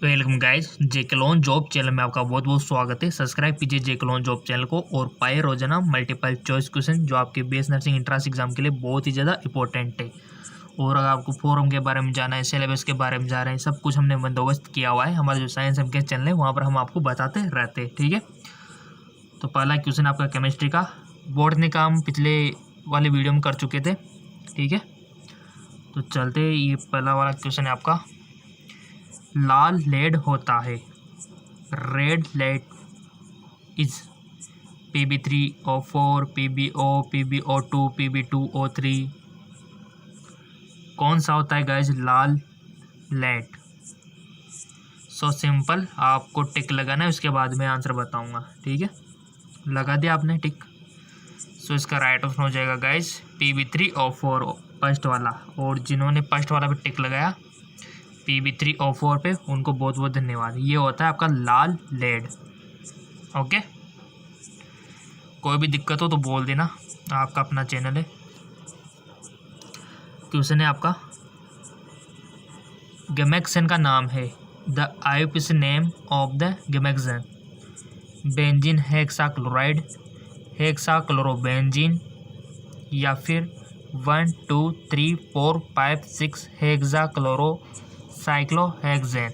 Welcome guys, जेके loan job channel में आपका बहुत बहुत स्वागत है। सब्सक्राइब कीजिए जेके लोन जॉब चैनल को और पाए रोजाना मल्टीपल चॉइस क्वेश्चन जो आपके बीएस नर्सिंग एंट्रेंस एग्जाम के लिए बहुत ही ज़्यादा इंपॉर्टेंट है। और अगर आपको फॉर्म के बारे में जाना है, सिलेबस के बारे में जाना है, सब कुछ हमने बंदोबस्त किया हुआ है। हमारा जो साइंस एम के चैनल है वहाँ पर हम आपको बताते रहते हैं, ठीक है। तो पहला क्वेश्चन आपका केमिस्ट्री का, बोर्ड का हम पिछले वाले वीडियो में कर चुके थे, ठीक है। तो चलते, ये पहला वाला क्वेश्चन है आपका। लाल लेड होता है, red lead is Pb3O4, PbO, PbO2, Pb2O3। कौन सा होता है गाइज लाल लेड? सो सिंपल, आपको टिक लगाना है, उसके बाद में आंसर बताऊंगा, ठीक है। लगा दिया आपने टिक। सो इसका राइट ऑप्शन हो जाएगा गाइज Pb3O4 फर्स्ट वाला। और जिन्होंने फर्स्ट वाला पे टिक लगाया Pb3O4 पे, उनको बहुत बहुत धन्यवाद। ये होता है आपका लाल लेड, ओके। कोई भी दिक्कत हो तो बोल देना, आपका अपना चैनल है। क्वेश्चन है आपका, गैमेक्सन का नाम है, the IUPAC name of the Gammexane. Benzene hexachloride, hexachlorobenzene, या फिर 1 2 3 4 5 6 हेक्साक्लोरो साइक्लोहेक्सेन,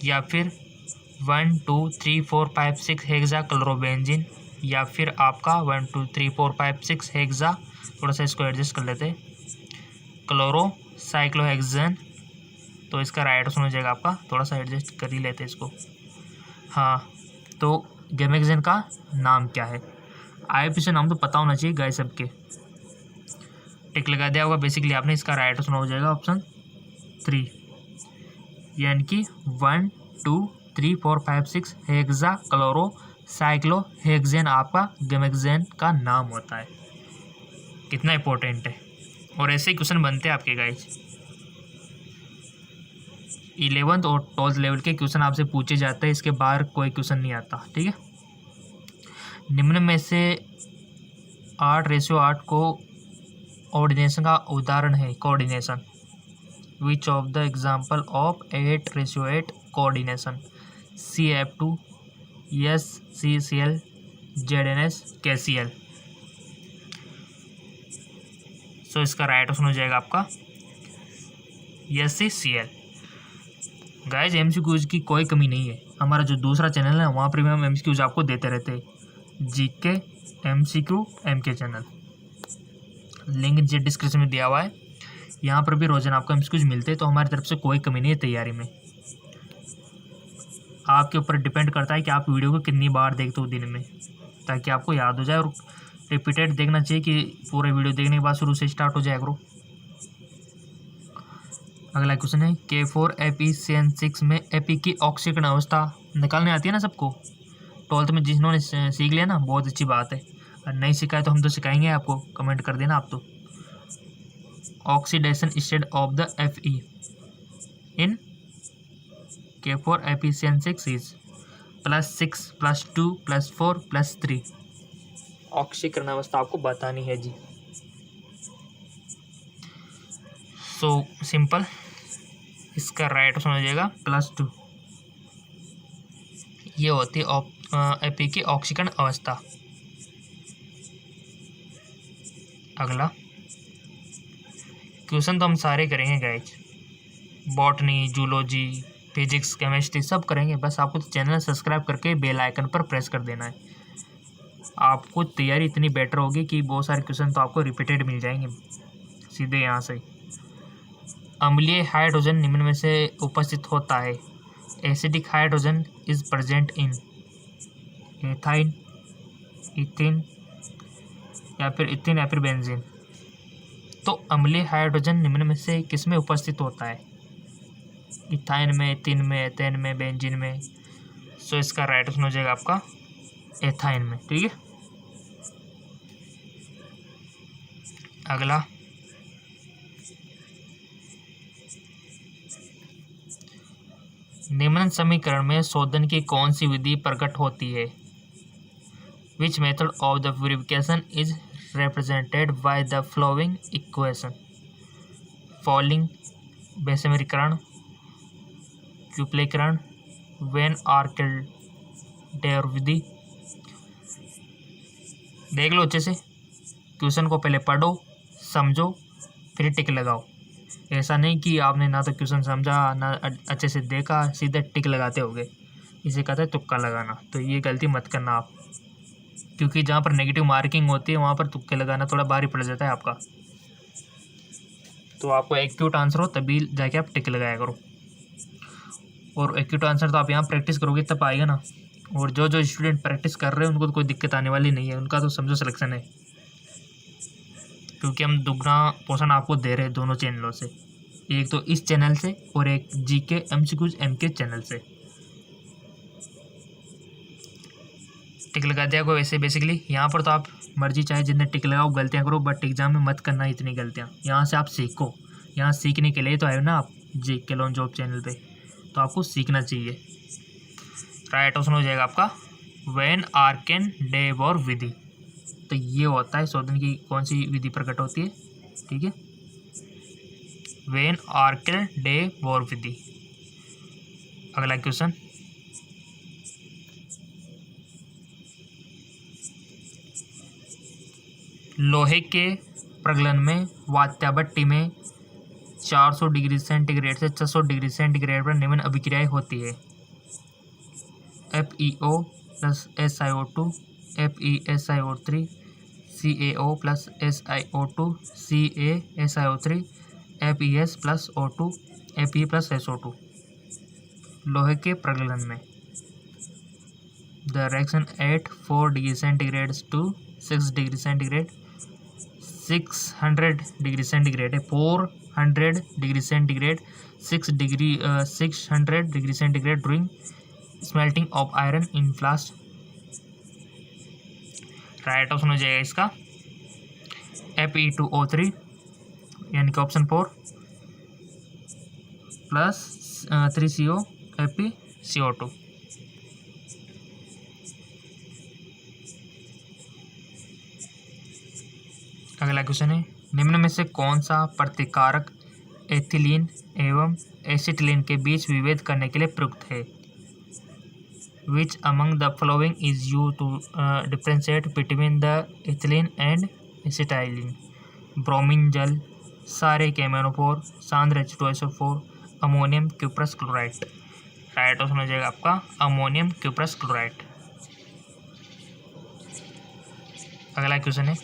या फिर 1 2 3 4 5 6 हेक्साक्लोरोबेंजीन, या फिर आपका 1 2 3 4 5 6 हेक्सा, थोड़ा सा इसको एडजस्ट कर लेते, क्लोरो साइक्लोहेक्सेन। तो इसका राइट ऑप्शन हो जाएगा आपका, थोड़ा सा एडजस्ट कर ही लेते इसको। हाँ, तो गैमेक्सन का नाम क्या है? आईयूपीएसी नाम तो पता होना चाहिए गाय सबके। टिक लगा दिया होगा बेसिकली आपने। इसका राइट ऑप्शन हो जाएगा ऑप्शन 3, यानी कि 1 2 3 4 5 6 हेक्सा क्लोरो साइक्लोहेक्सेन आपका गैमेक्सन का नाम होता है। कितना इंपॉर्टेंट है। और ऐसे ही क्वेश्चन बनते हैं आपके गाइज। 11th और 12th लेवल के क्वेश्चन आपसे पूछे जाते हैं, इसके बाहर कोई क्वेश्चन नहीं आता, ठीक है। निम्न में से 8:8 को ऑर्डिनेशन का उदाहरण है। Coordination, which of the example of 8:8 coordination? CF2, SCCl, ZNS, KCl। सो इसका राइट ऑप्शन हो जाएगा आपका SCCl। गाइज MCQs की कोई कमी नहीं है। हमारा जो दूसरा चैनल है वहाँ पर भी हम MCQs आपको देते रहते हैं, GK MCQ MK channel, link नीचे डिस्क्रिप्शन में दिया हुआ है। यहाँ पर भी रोजाना आपको MCQs मिलते हैं, तो हमारी तरफ से कोई कमी नहीं है तैयारी में। आपके ऊपर डिपेंड करता है कि आप वीडियो को कितनी बार देखते हो दिन में, ताकि आपको याद हो जाए। और रिपीटेड देखना चाहिए कि पूरे वीडियो देखने के बाद शुरू से स्टार्ट हो जाए करो। अगला क्वेश्चन है, K4-EpCN6 में एपी की ऑक्सीकरण अवस्था निकालने आती है ना सबको? 12th में जिन्होंने सीख लिया ना, बहुत अच्छी बात है। और नहीं सीखा है तो हम तो सिखाएंगे आपको, कमेंट कर देना आप तो। Oxidation state of the Fe in K4-EpCN6 is +6 +2 +4 +3। ऑक्सीकरण अवस्था आपको बतानी है जी। सो सिंपल, इसका राइट ऑप्शन हो जाएगा +2। ये होती है एपी की ऑक्सीकरण अवस्था। अगला क्वेश्चन तो हम सारे करेंगे guys, botany, zoology, physics, chemistry सब करेंगे। बस आपको तो चैनल सब्सक्राइब करके बेल आइकन पर प्रेस कर देना है। आपको तैयारी इतनी बेटर होगी कि बहुत सारे क्वेश्चन तो आपको रिपीटेड मिल जाएंगे सीधे यहाँ से। अम्लीय हाइड्रोजन निम्न में से उपस्थित होता है। Acidic hydrogen is present in ethyne, इथिन, या फिर बेंजीन। तो अम्लीय हाइड्रोजन निम्न में से किस में उपस्थित होता है? इथाइन में, इथिन में, एथेन में, बेंजीन में। सो इसका राइट ऑप्शन हो जाएगा आपका एथाइन में, ठीक है। अगला, निम्न समीकरण में शोधन की कौन सी विधि प्रकट होती है? Which method of the purification is represented by the following equation: following बेसमीकरण, क्यूप्लीकरण व्हेन आर्किल डेयर विधि। देख लो अच्छे से, क्वेश्चन को पहले पढ़ो, समझो, फिर टिक लगाओ। ऐसा नहीं कि आपने ना तो क्वेश्चन समझा ना अच्छे से देखा, सीधे टिक लगाते होगे। इसे कहते हैं तुक्का लगाना। तो ये गलती मत करना आप, क्योंकि जहाँ पर नेगेटिव मार्किंग होती है वहाँ पर तुक्के लगाना थोड़ा भारी पड़ जाता है आपका। तो आपको एक्यूट आंसर हो तभी जाके आप टिक लगाया करो, और एक्यूट आंसर तो आप यहाँ प्रैक्टिस करोगे तब आएगा ना। और जो जो स्टूडेंट प्रैक्टिस कर रहे हैं उनको तो कोई दिक्कत आने वाली नहीं है, उनका तो समझो सिलेक्शन है, क्योंकि हम दुगना पोर्शन आपको दे रहे हैं दोनों चैनलों से, एक तो इस चैनल से और एक जीके एमसीक्यूज एमके चैनल से। टिक लगा दिया को वैसे बेसिकली यहाँ पर तो आप मर्जी चाहे जितने टिक लगाओ, गलतियाँ करो, बट एग्जाम में मत करना इतनी गलतियाँ। यहाँ से आप सीखो, यहाँ सीखने के लिए तो आए ना आप जीके लॉन जॉब चैनल पे, तो आपको सीखना चाहिए। राइट ऑप्शन हो जाएगा आपका व्हेन आर्कन डे वॉर विधि। तो ये होता है शोधन की कौन सी विधि प्रकट होती है, ठीक है, व्हेन आर्कन डे वॉर विधि। अगला क्वेश्चन, लोहे के प्रगलन में वात्याभट्टी में 400 डिग्री सेंटीग्रेड से 600 डिग्री सेंटीग्रेड पर निम्न अभिक्रियाएं होती है। FeO प्लस SiO2, FeSiO3, CaO प्लस SiO2, CaSiO3, FeS प्लस O2, Fe प्लस SO2। लोहे के प्रगलन में the reaction at 4 degree centigrade to 6 degree centigrade, 600 degree centigrade है, 400 degree centigrade, 600 degree centigrade during smelting of iron in blast. Right option हो जाएगा इसका Fe2O3, यानी कि ऑप्शन 4 प्लस 3CO FeCO2। अगला क्वेश्चन है, निम्न में से कौन सा प्रतिकारक एथिलीन एवं एसिटिलीन के बीच विभेद करने के लिए प्रयुक्त है। Which among the following is used to differentiate between the ethylene and acetylene. Bromine जल, सारे केमेनोफोर, सांद्र H2SO4, ammonium cuprous chloride. Right option हो जाएगा आपका अमोनियम क्यूप्रस क्लोराइड। अगला क्वेश्चन है,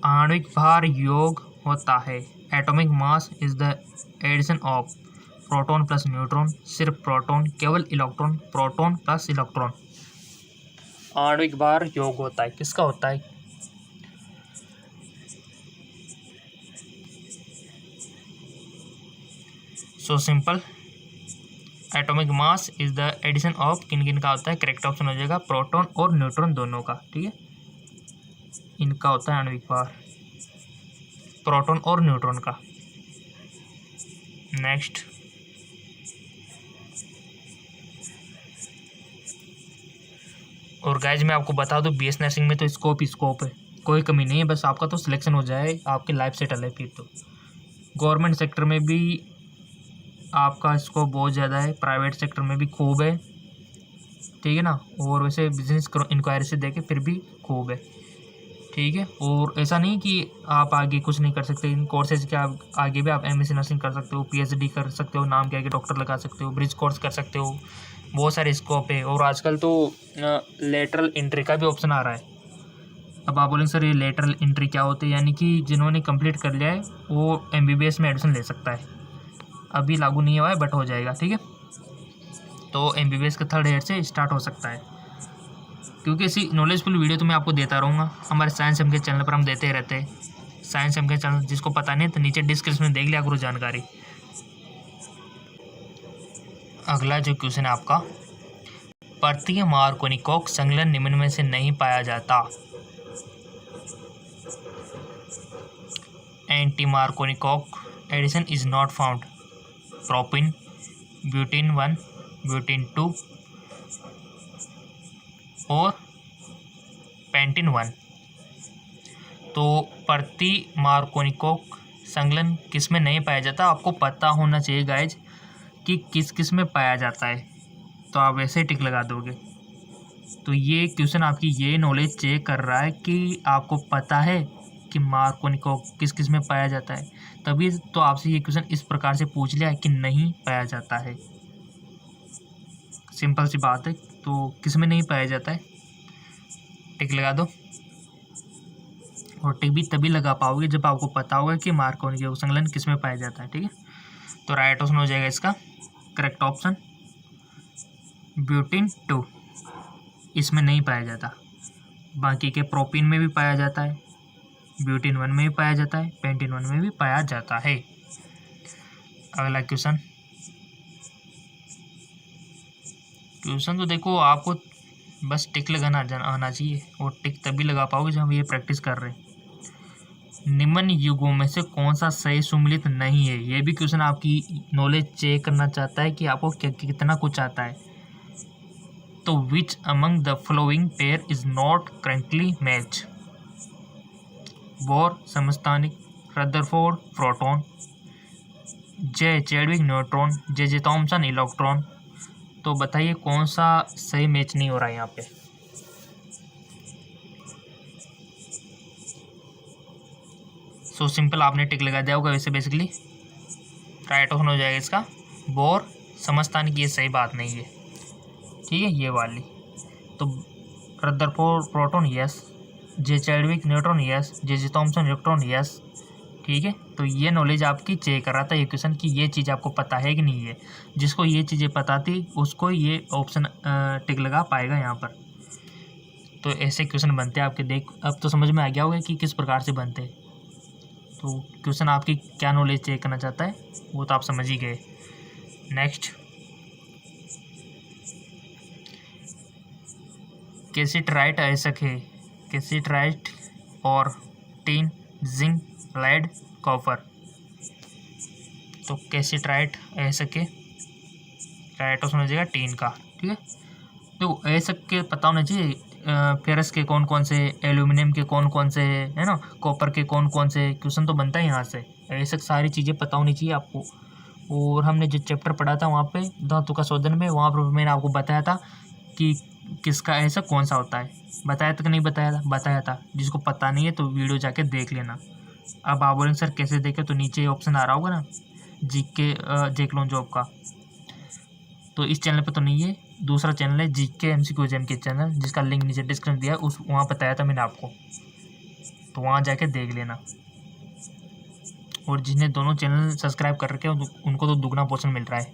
आणविक भार योग होता है। Atomic mass is the addition of proton plus neutron, सिर्फ प्रोटॉन, केवल इलेक्ट्रॉन, प्रोटॉन प्लस इलेक्ट्रॉन। आणविक भार योग होता है, किसका होता है। So simple, atomic mass is the addition of किन किन का होता है। करेक्ट ऑप्शन हो जाएगा प्रोटॉन और न्यूट्रॉन दोनों का, ठीक है, इनका होता है आणविक भार, प्रोटॉन और न्यूट्रॉन का। नेक्स्ट, और गाइज मैं आपको बता दूं BS नर्सिंग में तो स्कोप ही स्कोप है, कोई कमी नहीं है, बस आपका तो सिलेक्शन हो जाए, आपकी लाइफ सेटल है फिर तो। गवर्नमेंट सेक्टर में भी आपका स्कोप बहुत ज़्यादा है, प्राइवेट सेक्टर में भी खूब है, ठीक है ना, और वैसे बिजनेस इंक्वायरी से देखे फिर भी खूब है, ठीक है। और ऐसा नहीं कि आप आगे कुछ नहीं कर सकते, इन कोर्सेज के आगे भी आप MSc नर्सिंग कर सकते हो, PhD कर सकते हो, नाम के आगे डॉक्टर लगा सकते हो, ब्रिज कोर्स कर सकते हो, बहुत सारे स्कोप है। और आजकल तो लेटरल एंट्री का भी ऑप्शन आ रहा है। अब आप बोलेंगे सर ये लेटरल एंट्री क्या होती है, यानी कि जिन्होंने कंप्लीट कर लिया है वो MBBS में एडमिशन ले सकता है, अभी लागू नहीं हुआ है बट हो जाएगा, ठीक है। तो MBBS का 3rd ईयर से स्टार्ट हो सकता है, क्योंकि ऐसी नॉलेजफुल वीडियो तो मैं आपको देता रहूँगा, हमारे साइंस एम के चैनल पर हम देते रहते हैं। साइंस एम के चैनल जिसको पता नहीं तो नीचे डिस्क्रिप्शन में देख लिया करो जानकारी। अगला जो क्वेश्चन है आपका, परतीय मार्कोनिकॉक संलयन निम्न में से नहीं पाया जाता। Anti Markovnikov addition is not found. Propyne, butyne 1, butyne 2 और पेंटिन 1। तो प्रति मार्कोनिकॉक संलग्न किस में नहीं पाया जाता, आपको पता होना चाहिए गाइज कि किस किस में पाया जाता है, तो आप वैसे ही टिक लगा दोगे। तो ये क्वेश्चन आपकी ये नॉलेज चेक कर रहा है कि आपको पता है कि मार्कोनिको किस किस में पाया जाता है, तभी तो आपसे ये क्वेश्चन इस प्रकार से पूछ लिया है कि नहीं पाया जाता है। सिंपल सी बात है। तो किस में नहीं पाया जाता है, टिक लगा दो। और टिक भी तभी लगा पाओगे जब आपको पता होगा कि मार्कोनिको संलग्न किस में पाया जाता है, ठीक है। तो राइट ऑप्शन हो जाएगा इसका करेक्ट ऑप्शन ब्यूटीन 2, इसमें नहीं पाया जाता। बाकी के प्रोपीन में भी पाया जाता है, ब्यूटीन 1 में भी पाया जाता है, पेंटीन 1 में भी पाया जाता है। अगला क्वेश्चन तो देखो आपको बस टिक लगाना आना चाहिए, और टिक तभी लगा पाओगे जब हम ये प्रैक्टिस कर रहे हैं। निम्न युगों में से कौन सा सही सुमेलित नहीं है, ये भी क्वेश्चन आपकी नॉलेज चेक करना चाहता है कि आपको कितना कुछ आता है। तो which among the following pair is not correctly match, Bohr समस्थानिक, Rutherford proton, J Chadwick neutron, J Thomson electron. तो बताइए कौन सा सही मैच नहीं हो रहा है यहाँ पे। सो सिंपल, आपने टिक लगा दिया होगा वैसे बेसिकली। राइट ऑप्शन हो जाएगा इसका बोर समस्थानिक, ये सही बात नहीं है, ठीक है, ये वाली। तो Rutherford proton yes, J Chadwick neutron yes, J Thomson electron yes, ठीक है। तो ये नॉलेज आपकी चेक कर रहा था ये क्वेश्चन कि ये चीज़ आपको पता है कि नहीं है। जिसको ये चीज़ें पता थी उसको ये ऑप्शन टिक लगा पाएगा यहाँ पर। तो ऐसे क्वेश्चन बनते हैं आपके, देख अब तो समझ में आ गया होगा कि किस प्रकार से बनते हैं। तो क्वेश्चन आपकी क्या नॉलेज चेक करना चाहता है वो तो आप समझ ही गए। नेक्स्ट, कैसिटराइट अयस्क है, कैसिटराइट और टीन, जिंक, लेड, कॉपर। तो कैसिटराइट अयस्क है, राइट ऑप्शन हो जाएगा टीन का, ठीक है। तो अयस्क के पता होना चाहिए, फेरस के कौन कौन से, एल्यूमिनियम के कौन कौन से, है ना, कॉपर के कौन कौन से, क्वेश्चन तो बनता है यहाँ से। अयस्क सारी चीज़ें पता होनी चाहिए आपको। और हमने जो चैप्टर पढ़ा था वहाँ पे धातु का शोधन में, वहाँ पर मैंने आपको बताया था कि किसका अयस्क कौन सा होता है, बताया था कि नहीं बताया था, बताया था। जिसको पता नहीं है तो वीडियो जाके देख लेना। अब आप बोलेंगे सर कैसे देखे, तो नीचे ऑप्शन आ रहा होगा ना जीके जेकलॉन जॉब का, तो इस चैनल पे तो नहीं है, दूसरा चैनल है जीके एमसीक्यू एग्जाम के चैनल, जिसका लिंक नीचे डिस्क्रिप्शन दिया है, उस वहाँ बताया था मैंने आपको, तो वहाँ जाके देख लेना। और जिन्हें दोनों चैनल सब्सक्राइब कर रखे हैं उनको तो दुगना पोर्शन मिल रहा है।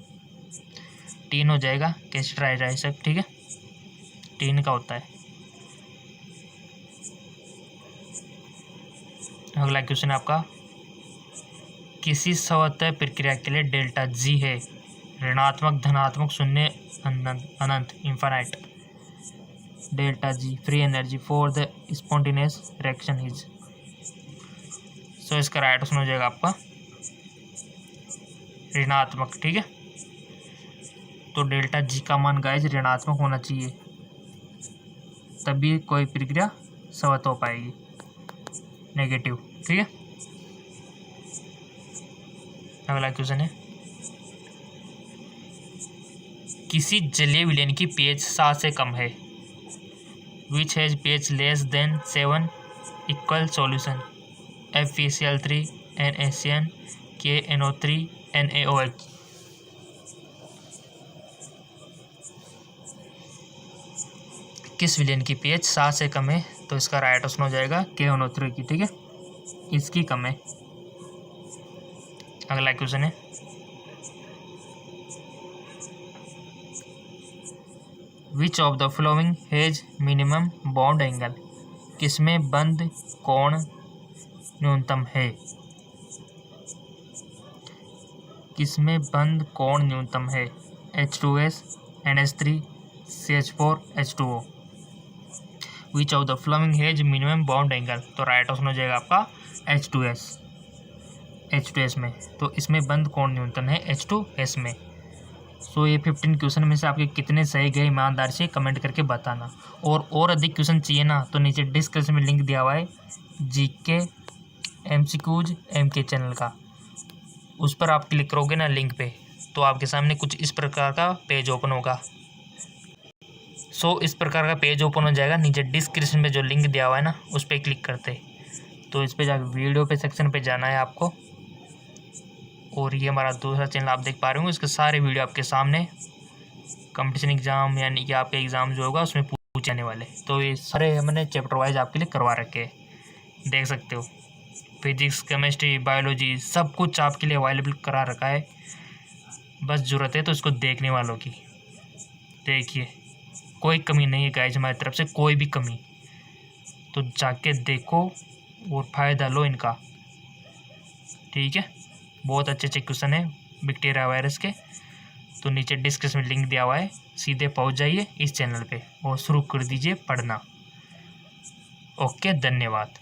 टीन हो जाएगा कैसिटराइट अयस्क, ठीक है, टीन का होता है। अगला क्वेश्चन आपका, किसी सवतः प्रक्रिया के लिए डेल्टा जी है ऋणात्मक, धनात्मक, शून्य, अनंत, infinite. Delta G free energy for the spontaneous reaction is. So इसका राइट ऑप्शन हो जाएगा आपका ऋणात्मक, ठीक है। तो डेल्टा जी का मान गाइज ऋणात्मक होना चाहिए, तभी कोई प्रक्रिया सवत हो पाएगी, नेगेटिव, ठीक है। अगला क्वेश्चन है, किसी जलीय विलयन की pH 7 से कम है, which has pH less than 7, equal solution FeCl3, NaCN, KNO3, NaOH। किस विलयन की pH 7 से कम है, तो इसका राइट ऑप्शन हो जाएगा KNO3 की, ठीक है, इसकी कम है। अगला क्वेश्चन है, which of the following has minimum bond angle, किसमें बंद कोण न्यूनतम है, किसमें बंद कोण न्यूनतम है, H2S, NH3, CH4, H2O। Which of the following has minimum bond angle, तो राइट ऑप्शन हो जाएगा आपका H2S, H2S में। तो इसमें बंद कोण न्यूनतम है H2S में। सो ये 15 क्वेश्चन में से आपके कितने सही गए ईमानदारी से कमेंट करके बताना। और अधिक क्वेश्चन चाहिए ना, तो नीचे डिस्क्रिप्शन में लिंक दिया हुआ है जीके MCQs MK चैनल का। उस पर आप क्लिक करोगे ना लिंक पे, तो आपके सामने कुछ इस प्रकार का पेज ओपन होगा। इस प्रकार का पेज ओपन हो जाएगा। नीचे डिस्क्रिप्शन में जो लिंक दिया हुआ है ना, उस पर क्लिक करते तो इस पर जाकर वीडियो पे सेक्शन पे जाना है आपको। और ये हमारा दूसरा चैनल आप देख पा रहे हो, इसके सारे वीडियो आपके सामने कंपटीशन एग्ज़ाम यानी कि आपके एग्ज़ाम जो होगा उसमें पूछे जाने वाले। तो ये सारे हमने चैप्टर वाइज आपके लिए करवा रखे हैं, देख सकते हो। फिजिक्स, केमिस्ट्री, बायोलॉजी सब कुछ आपके लिए अवेलेबल करा रखा है। बस ज़रूरत है तो इसको देखने वालों की। देखिए कोई कमी नहीं है गाइज, हमारी तरफ से कोई भी कमी, तो जाके देखो और फ़ायदा लो इनका। ठीक है, बहुत अच्छे अच्छे क्वेश्चन है बैक्टीरिया वायरस के। तो नीचे डिस्क्रिप्शन में लिंक दिया हुआ है, सीधे पहुंच जाइए इस चैनल पे और शुरू कर दीजिए पढ़ना। ओके, धन्यवाद।